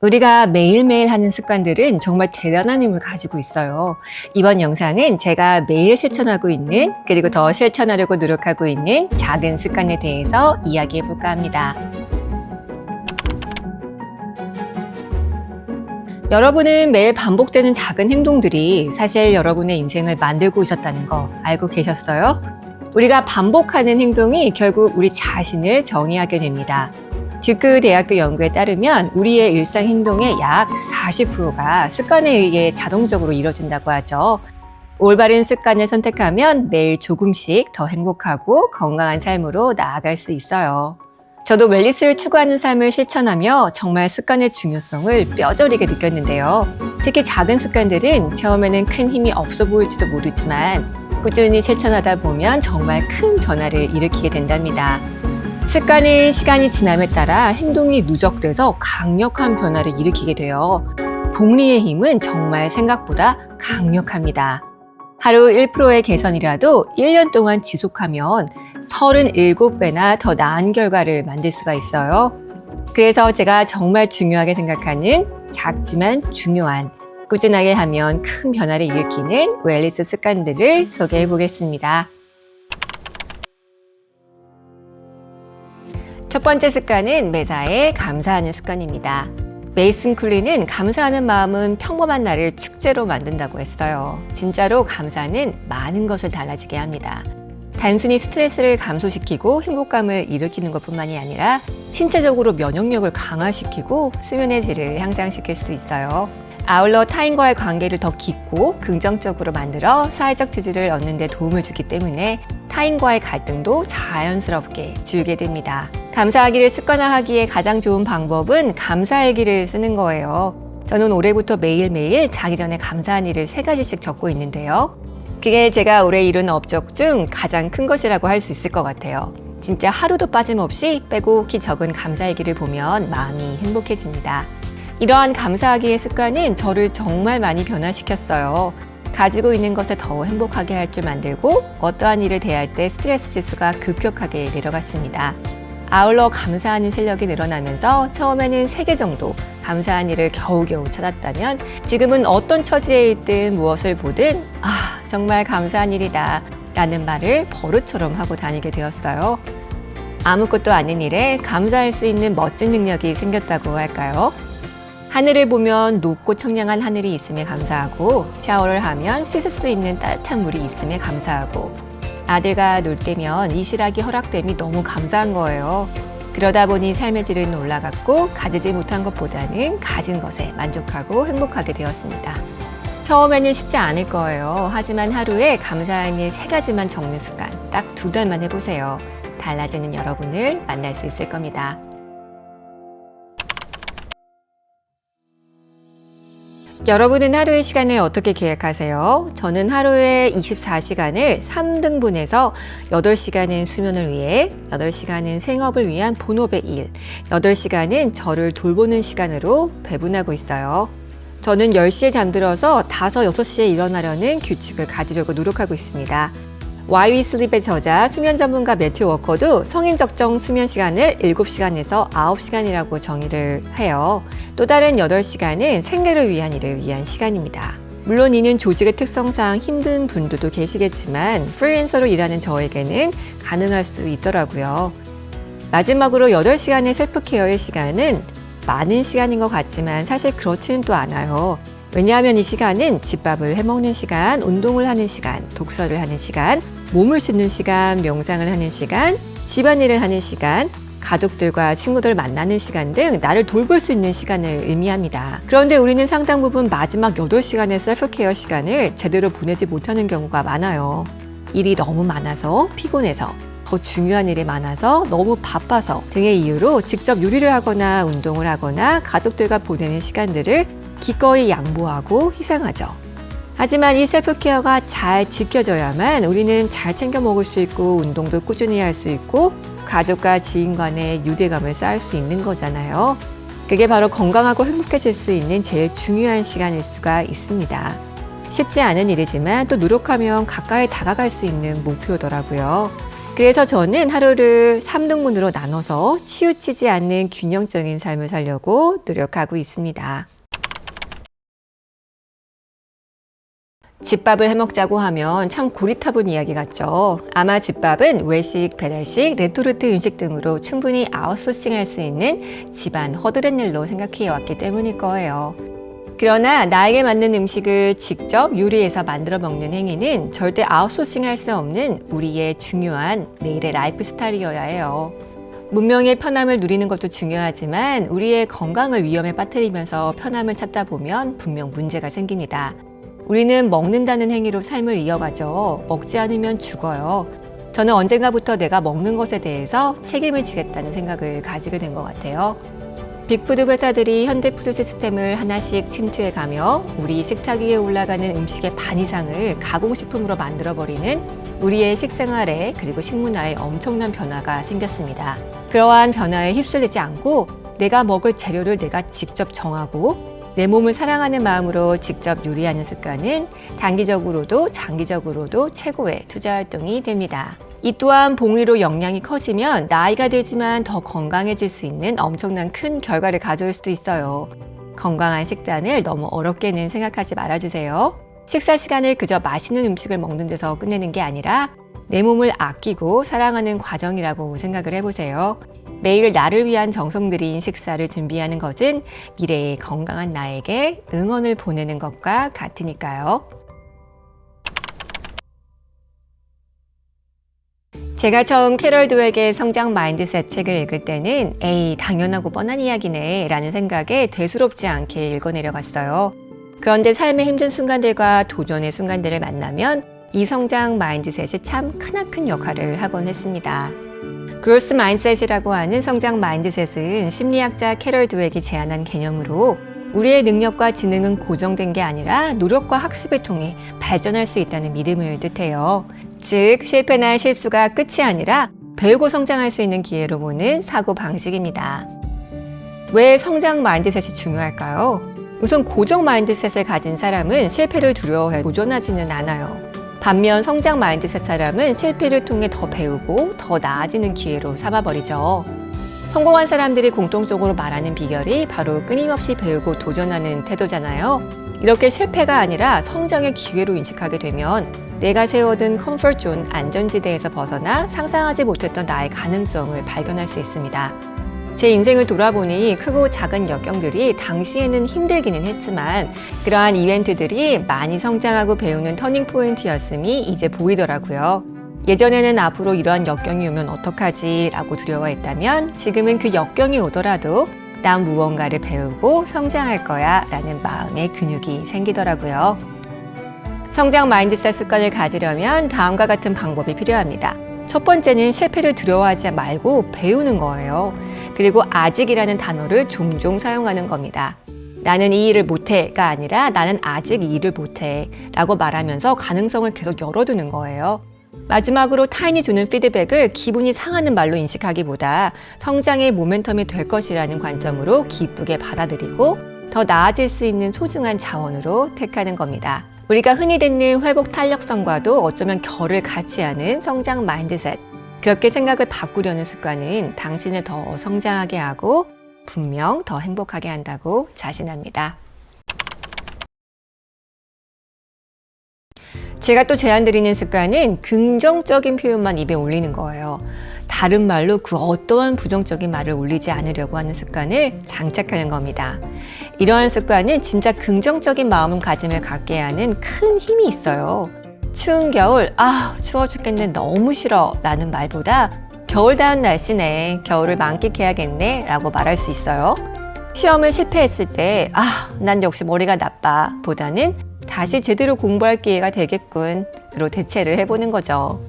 우리가 매일매일 하는 습관들은 정말 대단한 힘을 가지고 있어요. 이번 영상은 제가 매일 실천하고 있는, 그리고 더 실천하려고 노력하고 있는 작은 습관에 대해서 이야기해 볼까 합니다. 여러분은 매일 반복되는 작은 행동들이 사실 여러분의 인생을 만들고 있었다는 거 알고 계셨어요? 우리가 반복하는 행동이 결국 우리 자신을 정의하게 됩니다. 듀크 대학교 연구에 따르면 우리의 일상 행동의 약 40%가 습관에 의해 자동적으로 이뤄진다고 하죠. 올바른 습관을 선택하면 매일 조금씩 더 행복하고 건강한 삶으로 나아갈 수 있어요. 저도 웰니스를 추구하는 삶을 실천하며 정말 습관의 중요성을 뼈저리게 느꼈는데요. 특히 작은 습관들은 처음에는 큰 힘이 없어 보일지도 모르지만 꾸준히 실천하다 보면 정말 큰 변화를 일으키게 된답니다. 습관은 시간이 지남에 따라 행동이 누적돼서 강력한 변화를 일으키게 돼요. 복리의 힘은 정말 생각보다 강력합니다. 하루 1%의 개선이라도 1년 동안 지속하면 37배나 더 나은 결과를 만들 수가 있어요. 그래서 제가 정말 중요하게 생각하는 작지만 중요한, 꾸준하게 하면 큰 변화를 일으키는 웰니스 습관들을 소개해 보겠습니다. 첫 번째 습관은 매사에 감사하는 습관입니다. 메이슨 쿨리는 감사하는 마음은 평범한 날을 축제로 만든다고 했어요. 진짜로 감사는 많은 것을 달라지게 합니다. 단순히 스트레스를 감소시키고 행복감을 일으키는 것뿐만이 아니라 신체적으로 면역력을 강화시키고 수면의 질을 향상시킬 수도 있어요. 아울러 타인과의 관계를 더 깊고 긍정적으로 만들어 사회적 지지를 얻는 데 도움을 주기 때문에 타인과의 갈등도 자연스럽게 줄게 됩니다. 감사하기를 습관화하기에 가장 좋은 방법은 감사일기를 쓰는 거예요. 저는 올해부터 매일매일 자기 전에 감사한 일을 3가지씩 적고 있는데요. 그게 제가 올해 이룬 업적 중 가장 큰 것이라고 할 수 있을 것 같아요. 진짜 하루도 빠짐없이 빼곡히 적은 감사일기를 보면 마음이 행복해집니다. 이러한 감사하기의 습관은 저를 정말 많이 변화시켰어요. 가지고 있는 것에 더 행복하게 할 줄 만들고 어떠한 일을 대할 때 스트레스 지수가 급격하게 내려갔습니다. 아울러 감사하는 실력이 늘어나면서 처음에는 3개 정도 감사한 일을 겨우겨우 찾았다면 지금은 어떤 처지에 있든 무엇을 보든 정말 감사한 일이다 라는 말을 버릇처럼 하고 다니게 되었어요. 아무것도 아닌 일에 감사할 수 있는 멋진 능력이 생겼다고 할까요? 하늘을 보면 높고 청량한 하늘이 있음에 감사하고 샤워를 하면 씻을 수 있는 따뜻한 물이 있음에 감사하고 아들과 놀 때면 이실하기 허락됨이 너무 감사한 거예요. 그러다 보니 삶의 질은 올라갔고 가지지 못한 것보다는 가진 것에 만족하고 행복하게 되었습니다. 처음에는 쉽지 않을 거예요. 하지만 하루에 감사한 일 3가지만 적는 습관 딱 2달만 해보세요. 달라지는 여러분을 만날 수 있을 겁니다. 여러분은 하루의 시간을 어떻게 계획하세요? 저는 하루에 24시간을 3등분해서 8시간은 수면을 위해, 8시간은 생업을 위한 본업의 일, 8시간은 저를 돌보는 시간으로 배분하고 있어요. 저는 10시에 잠들어서 5, 6시에 일어나려는 규칙을 가지려고 노력하고 있습니다. Why We Sleep의 저자 수면 전문가 매튜 워커도 성인 적정 수면 시간을 7시간에서 9시간이라고 정의를 해요. 또 다른 8시간은 생계를 위한 일을 위한 시간입니다. 물론 이는 조직의 특성상 힘든 분들도 계시겠지만 프리랜서로 일하는 저에게는 가능할 수 있더라고요. 마지막으로 8시간의 셀프케어의 시간은 많은 시간인 것 같지만 사실 그렇지는 또 않아요. 왜냐하면 이 시간은 집밥을 해먹는 시간, 운동을 하는 시간, 독서를 하는 시간, 몸을 씻는 시간, 명상을 하는 시간, 집안일을 하는 시간, 가족들과 친구들 만나는 시간 등 나를 돌볼 수 있는 시간을 의미합니다. 그런데 우리는 상당 부분 마지막 8시간의 셀프케어 시간을 제대로 보내지 못하는 경우가 많아요. 일이 너무 많아서, 피곤해서, 더 중요한 일이 많아서, 너무 바빠서 등의 이유로 직접 요리를 하거나 운동을 하거나 가족들과 보내는 시간들을 기꺼이 양보하고 희생하죠. 하지만 이 셀프케어가 잘 지켜져야만 우리는 잘 챙겨 먹을 수 있고 운동도 꾸준히 할 수 있고 가족과 지인 간의 유대감을 쌓을 수 있는 거잖아요. 그게 바로 건강하고 행복해질 수 있는 제일 중요한 시간일 수가 있습니다. 쉽지 않은 일이지만 또 노력하면 가까이 다가갈 수 있는 목표더라고요. 그래서 저는 하루를 3등분으로 나눠서 치우치지 않는 균형적인 삶을 살려고 노력하고 있습니다. 집밥을 해먹자고 하면 참 고리타분 이야기 같죠. 아마 집밥은 외식, 배달식, 레토르트 음식 등으로 충분히 아웃소싱할 수 있는 집안 허드렛 일로 생각해 왔기 때문일 거예요. 그러나 나에게 맞는 음식을 직접 요리해서 만들어 먹는 행위는 절대 아웃소싱할 수 없는 우리의 중요한 매일의 라이프 스타일이어야 해요. 문명의 편함을 누리는 것도 중요하지만 우리의 건강을 위험에 빠뜨리면서 편함을 찾다 보면 분명 문제가 생깁니다. 우리는 먹는다는 행위로 삶을 이어가죠. 먹지 않으면 죽어요. 저는 언젠가부터 내가 먹는 것에 대해서 책임을 지겠다는 생각을 가지게 된 것 같아요. 빅푸드 회사들이 현대 푸드 시스템을 하나씩 침투해가며 우리 식탁 위에 올라가는 음식의 반 이상을 가공식품으로 만들어버리는 우리의 식생활에 그리고 식문화에 엄청난 변화가 생겼습니다. 그러한 변화에 휩쓸리지 않고 내가 먹을 재료를 내가 직접 정하고 내 몸을 사랑하는 마음으로 직접 요리하는 습관은 단기적으로도 장기적으로도 최고의 투자 활동이 됩니다. 이 또한 복리로 영양이 커지면 나이가 들지만 더 건강해질 수 있는 엄청난 큰 결과를 가져올 수도 있어요. 건강한 식단을 너무 어렵게는 생각하지 말아주세요. 식사 시간을 그저 맛있는 음식을 먹는 데서 끝내는 게 아니라 내 몸을 아끼고 사랑하는 과정이라고 생각을 해보세요. 매일 나를 위한 정성 들인 식사를 준비하는 것은 미래의 건강한 나에게 응원을 보내는 것과 같으니까요. 제가 처음 캐럴 드웨이의 성장 마인드셋 책을 읽을 때는 에이, 당연하고 뻔한 이야기네 라는 생각에 대수롭지 않게 읽어내려갔어요. 그런데 삶의 힘든 순간들과 도전의 순간들을 만나면 이 성장 마인드셋이 참 크나큰 역할을 하곤 했습니다. 그로스 마인드셋이라고 하는 성장 마인드셋은 심리학자 캐럴 드웨이가 제안한 개념으로 우리의 능력과 지능은 고정된 게 아니라 노력과 학습을 통해 발전할 수 있다는 믿음을 뜻해요. 즉, 실패나 실수가 끝이 아니라 배우고 성장할 수 있는 기회로 보는 사고 방식입니다. 왜 성장 마인드셋이 중요할까요? 우선 고정 마인드셋을 가진 사람은 실패를 두려워해 도전하지는 않아요. 반면 성장 마인드셋 사람은 실패를 통해 더 배우고 더 나아지는 기회로 삼아버리죠. 성공한 사람들이 공통적으로 말하는 비결이 바로 끊임없이 배우고 도전하는 태도잖아요. 이렇게 실패가 아니라 성장의 기회로 인식하게 되면 내가 세워둔 컴포트존 안전지대에서 벗어나 상상하지 못했던 나의 가능성을 발견할 수 있습니다. 제 인생을 돌아보니 크고 작은 역경들이 당시에는 힘들기는 했지만 그러한 이벤트들이 많이 성장하고 배우는 터닝포인트였음이 이제 보이더라고요. 예전에는 앞으로 이러한 역경이 오면 어떡하지 라고 두려워했다면 지금은 그 역경이 오더라도 난 무언가를 배우고 성장할 거야 라는 마음의 근육이 생기더라고요. 성장 마인드셋 습관을 가지려면 다음과 같은 방법이 필요합니다. 첫 번째는 실패를 두려워하지 말고 배우는 거예요. 그리고 아직이라는 단어를 종종 사용하는 겁니다. 나는 이 일을 못해가 아니라 나는 아직 이 일을 못해 라고 말하면서 가능성을 계속 열어두는 거예요. 마지막으로 타인이 주는 피드백을 기분이 상하는 말로 인식하기보다 성장의 모멘텀이 될 것이라는 관점으로 기쁘게 받아들이고 더 나아질 수 있는 소중한 자원으로 택하는 겁니다. 우리가 흔히 듣는 회복 탄력성과도 어쩌면 결을 같이 하는 성장 마인드셋. 그렇게 생각을 바꾸려는 습관은 당신을 더 성장하게 하고 분명 더 행복하게 한다고 자신합니다. 제가 또 제안드리는 습관은 긍정적인 표현만 입에 올리는 거예요. 다른 말로 그 어떠한 부정적인 말을 올리지 않으려고 하는 습관을 장착하는 겁니다. 이러한 습관은 진짜 긍정적인 마음가짐을 갖게 하는 큰 힘이 있어요. 추운 겨울, 추워 죽겠네, 너무 싫어 라는 말보다 겨울다운 날씨네, 겨울을 만끽해야겠네 라고 말할 수 있어요. 시험을 실패했을 때, 난 역시 머리가 나빠 보다는 다시 제대로 공부할 기회가 되겠군으로 대체를 해보는 거죠.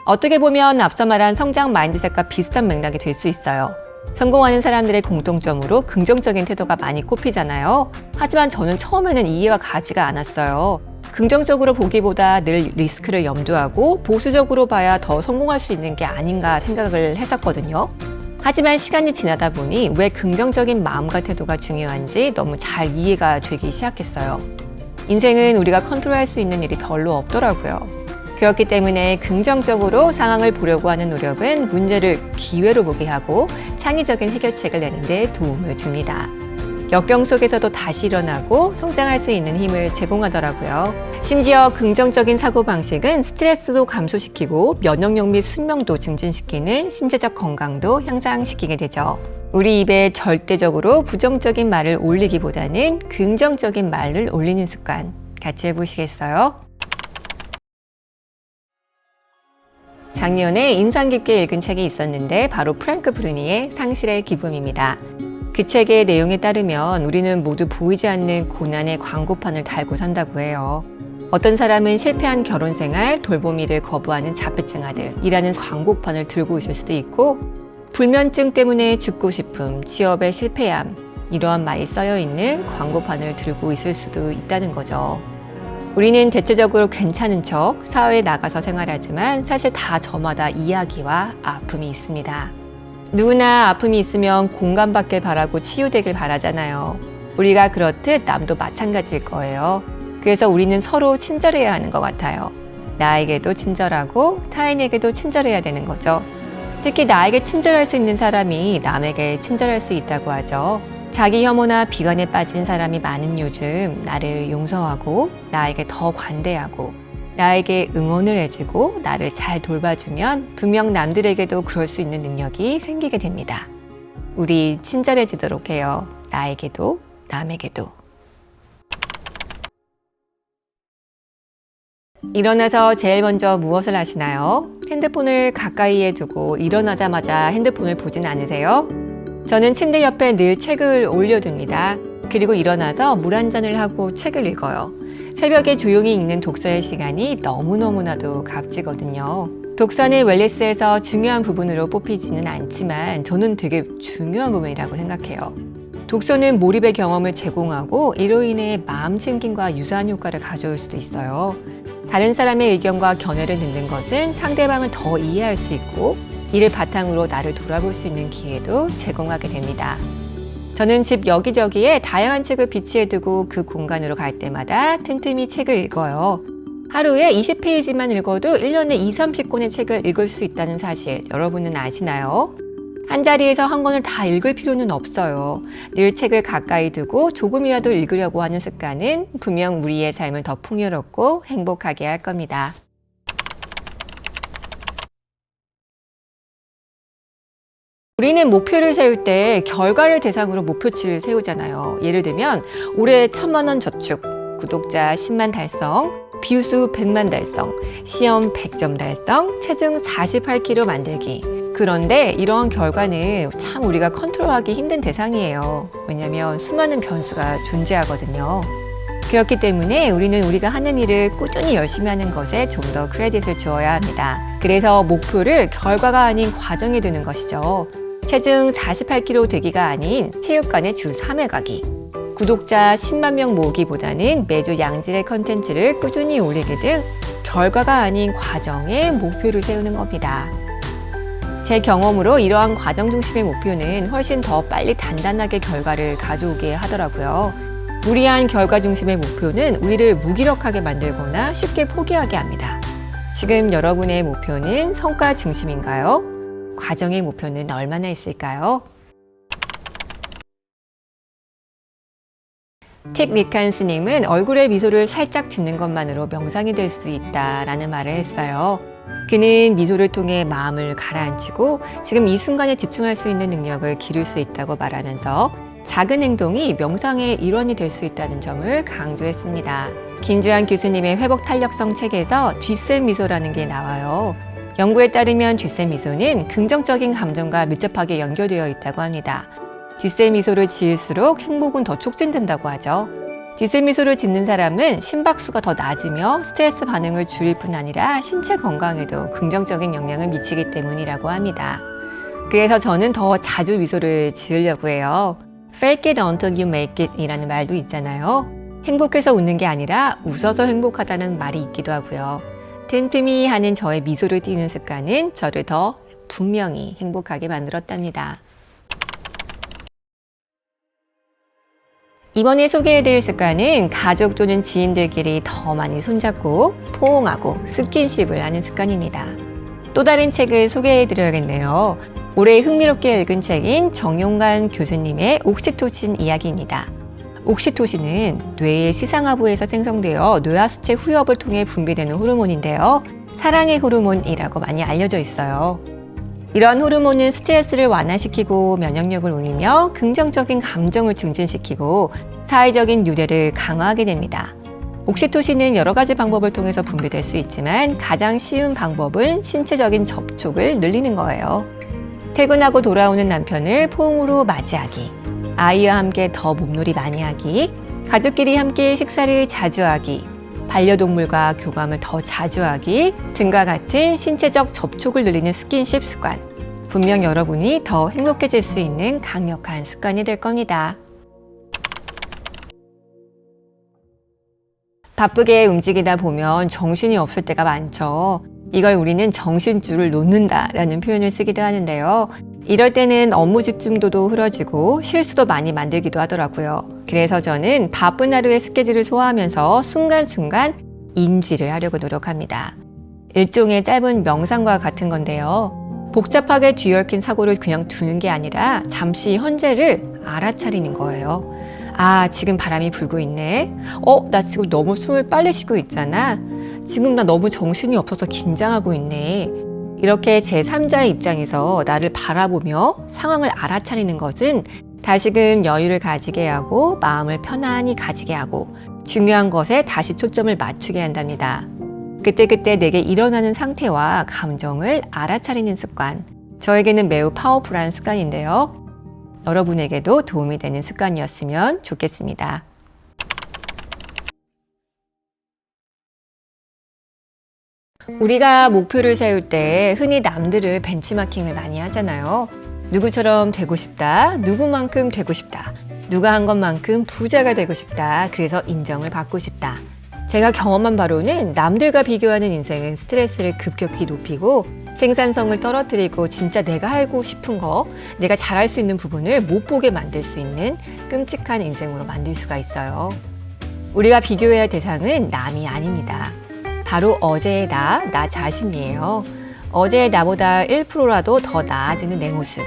어떻게 보면 앞서 말한 성장 마인드셋과 비슷한 맥락이 될 수 있어요. 성공하는 사람들의 공통점으로 긍정적인 태도가 많이 꼽히잖아요. 하지만 저는 처음에는 이해가 가지가 않았어요. 긍정적으로 보기보다 늘 리스크를 염두하고 보수적으로 봐야 더 성공할 수 있는 게 아닌가 생각을 했었거든요. 하지만 시간이 지나다 보니 왜 긍정적인 마음과 태도가 중요한지 너무 잘 이해가 되기 시작했어요. 인생은 우리가 컨트롤할 수 있는 일이 별로 없더라고요. 그렇기 때문에 긍정적으로 상황을 보려고 하는 노력은 문제를 기회로 보게 하고 창의적인 해결책을 내는 데 도움을 줍니다. 역경 속에서도 다시 일어나고 성장할 수 있는 힘을 제공하더라고요. 심지어 긍정적인 사고방식은 스트레스도 감소시키고 면역력 및 수명도 증진시키는 신체적 건강도 향상시키게 되죠. 우리 입에 절대적으로 부정적인 말을 올리기보다는 긍정적인 말을 올리는 습관 같이 해보시겠어요? 작년에 인상 깊게 읽은 책이 있었는데 바로 프랭크 브루니의 상실의 기쁨입니다. 그 책의 내용에 따르면 우리는 모두 보이지 않는 고난의 광고판을 달고 산다고 해요. 어떤 사람은 실패한 결혼 생활, 돌보미를 거부하는 자폐증 아들이라는 광고판을 들고 있을 수도 있고, 불면증 때문에 죽고 싶음, 취업에 실패함, 이러한 말이 써여 있는 광고판을 들고 있을 수도 있다는 거죠. 우리는 대체적으로 괜찮은 척 사회에 나가서 생활하지만 사실 다 저마다 이야기와 아픔이 있습니다. 누구나 아픔이 있으면 공감받길 바라고 치유되길 바라잖아요. 우리가 그렇듯 남도 마찬가지일 거예요. 그래서 우리는 서로 친절해야 하는 것 같아요. 나에게도 친절하고 타인에게도 친절해야 되는 거죠. 특히 나에게 친절할 수 있는 사람이 남에게 친절할 수 있다고 하죠. 자기 혐오나 비관에 빠진 사람이 많은 요즘 나를 용서하고 나에게 더 관대하고 나에게 응원을 해주고 나를 잘 돌봐주면 분명 남들에게도 그럴 수 있는 능력이 생기게 됩니다. 우리 친절해지도록 해요. 나에게도 남에게도. 일어나서 제일 먼저 무엇을 하시나요? 핸드폰을 가까이에 두고 일어나자마자 핸드폰을 보진 않으세요? 저는 침대 옆에 늘 책을 올려둡니다. 그리고 일어나서 물 한 잔을 하고 책을 읽어요. 새벽에 조용히 읽는 독서의 시간이 너무너무나도 값지거든요. 독서는 웰니스에서 중요한 부분으로 뽑히지는 않지만 저는 되게 중요한 부분이라고 생각해요. 독서는 몰입의 경험을 제공하고 이로 인해 마음 챙김과 유사한 효과를 가져올 수도 있어요. 다른 사람의 의견과 견해를 듣는 것은 상대방을 더 이해할 수 있고 이를 바탕으로 나를 돌아볼 수 있는 기회도 제공하게 됩니다. 저는 집 여기저기에 다양한 책을 비치해두고 그 공간으로 갈 때마다 틈틈이 책을 읽어요. 하루에 20페이지만 읽어도 1년에 20-30권의 책을 읽을 수 있다는 사실 여러분은 아시나요? 한 자리에서 한 권을 다 읽을 필요는 없어요. 늘 책을 가까이 두고 조금이라도 읽으려고 하는 습관은 분명 우리의 삶을 더 풍요롭고 행복하게 할 겁니다. 우리는 목표를 세울 때 결과를 대상으로 목표치를 세우잖아요. 예를 들면 올해 1,000만 원 저축, 구독자 10만 달성, 뷰수 100만 달성, 시험 100점 달성, 체중 48kg 만들기. 그런데 이러한 결과는 참 우리가 컨트롤하기 힘든 대상이에요. 왜냐하면 수많은 변수가 존재하거든요. 그렇기 때문에 우리는 우리가 하는 일을 꾸준히 열심히 하는 것에 좀 더 크레딧을 주어야 합니다. 그래서 목표를 결과가 아닌 과정에 두는 것이죠. 체중 48kg 되기가 아닌 체육관에 주 3회 가기. 구독자 10만 명 모으기보다는 매주 양질의 컨텐츠를 꾸준히 올리기 등 결과가 아닌 과정에 목표를 세우는 겁니다. 제 경험으로 이러한 과정 중심의 목표는 훨씬 더 빨리 단단하게 결과를 가져오게 하더라고요. 무리한 결과 중심의 목표는 우리를 무기력하게 만들거나 쉽게 포기하게 합니다. 지금 여러분의 목표는 성과 중심인가요? 과정의 목표는 얼마나 있을까요? 틱 니칸스님은 얼굴에 미소를 살짝 짓는 것만으로 명상이 될 수 있다라는 말을 했어요. 그는 미소를 통해 마음을 가라앉히고 지금 이 순간에 집중할 수 있는 능력을 기를 수 있다고 말하면서 작은 행동이 명상의 일원이 될 수 있다는 점을 강조했습니다. 김주한 교수님의 회복 탄력성 책에서 뒷셈 미소라는 게 나와요. 연구에 따르면 뒷셈 미소는 긍정적인 감정과 밀접하게 연결되어 있다고 합니다. 뒷셈 미소를 지을수록 행복은 더 촉진된다고 하죠. 뒷셈 미소를 짓는 사람은 심박수가 더 낮으며 스트레스 반응을 줄일 뿐 아니라 신체 건강에도 긍정적인 영향을 미치기 때문이라고 합니다. 그래서 저는 더 자주 미소를 지으려고 해요. Fake it until you make it 이라는 말도 있잖아요. 행복해서 웃는 게 아니라 웃어서 행복하다는 말이 있기도 하고요. 틈틈이 하는 저의 미소를 띄우는 습관은 저를 더 분명히 행복하게 만들었답니다. 이번에 소개해드릴 습관은 가족 또는 지인들끼리 더 많이 손잡고 포옹하고 스킨십을 하는 습관입니다. 또 다른 책을 소개해드려야겠네요. 올해 흥미롭게 읽은 책인 정용관 교수님의 옥시토신 이야기입니다. 옥시토신은 뇌의 시상하부에서 생성되어 뇌하수체 후엽을 통해 분비되는 호르몬인데요. 사랑의 호르몬이라고 많이 알려져 있어요. 이러한 호르몬은 스트레스를 완화시키고 면역력을 올리며 긍정적인 감정을 증진시키고 사회적인 유대를 강화하게 됩니다. 옥시토신은 여러 가지 방법을 통해서 분비될 수 있지만 가장 쉬운 방법은 신체적인 접촉을 늘리는 거예요. 퇴근하고 돌아오는 남편을 포옹으로 맞이하기, 아이와 함께 더 몸놀이 많이 하기, 가족끼리 함께 식사를 자주 하기, 반려동물과 교감을 더 자주 하기 등과 같은 신체적 접촉을 늘리는 스킨십 습관. 분명 여러분이 더 행복해질 수 있는 강력한 습관이 될 겁니다. 바쁘게 움직이다 보면 정신이 없을 때가 많죠. 이걸 우리는 정신줄을 놓는다라는 표현을 쓰기도 하는데요. 이럴 때는 업무 집중도도 흐려지고 실수도 많이 만들기도 하더라고요. 그래서 저는 바쁜 하루의 스케줄을 소화하면서 순간순간 인지를 하려고 노력합니다. 일종의 짧은 명상과 같은 건데요. 복잡하게 뒤얽힌 사고를 그냥 두는 게 아니라 잠시 현재를 알아차리는 거예요. 아, 지금 바람이 불고 있네. 나 지금 너무 숨을 빨리 쉬고 있잖아. 지금 나 너무 정신이 없어서 긴장하고 있네. 이렇게 제3자의 입장에서 나를 바라보며 상황을 알아차리는 것은 다시금 여유를 가지게 하고 마음을 편안히 가지게 하고 중요한 것에 다시 초점을 맞추게 한답니다. 그때그때 내게 일어나는 상태와 감정을 알아차리는 습관. 저에게는 매우 파워풀한 습관인데요. 여러분에게도 도움이 되는 습관이었으면 좋겠습니다. 우리가 목표를 세울 때 흔히 남들을 벤치마킹을 많이 하잖아요. 누구처럼 되고 싶다, 누구만큼 되고 싶다, 누가 한 것만큼 부자가 되고 싶다, 그래서 인정을 받고 싶다. 제가 경험한 바로는 남들과 비교하는 인생은 스트레스를 급격히 높이고 생산성을 떨어뜨리고 진짜 내가 하고 싶은 거, 내가 잘할 수 있는 부분을 못 보게 만들 수 있는 끔찍한 인생으로 만들 수가 있어요. 우리가 비교해야 할 대상은 남이 아닙니다. 바로 어제의 나 자신이에요. 어제의 나보다 1%라도 더 나아지는 내 모습.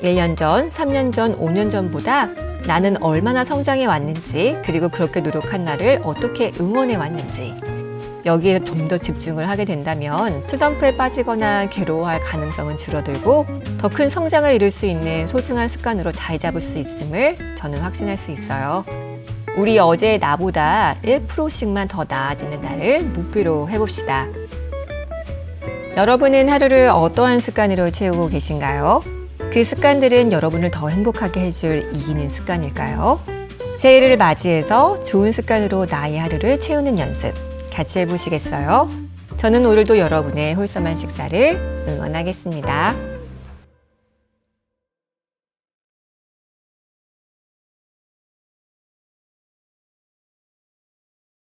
1년 전, 3년 전, 5년 전보다 나는 얼마나 성장해 왔는지, 그리고 그렇게 노력한 나를 어떻게 응원해 왔는지. 여기에 좀 더 집중을 하게 된다면 슬럼프에 빠지거나 괴로워할 가능성은 줄어들고 더 큰 성장을 이룰 수 있는 소중한 습관으로 자리 잡을 수 있음을 저는 확신할 수 있어요. 우리 어제의 나보다 1%씩만 더 나아지는 날을 목표로 해봅시다. 여러분은 하루를 어떠한 습관으로 채우고 계신가요? 그 습관들은 여러분을 더 행복하게 해줄 이기는 습관일까요? 새해를 맞이해서 좋은 습관으로 나의 하루를 채우는 연습 같이 해보시겠어요? 저는 오늘도 여러분의 홀섬한 식사를 응원하겠습니다.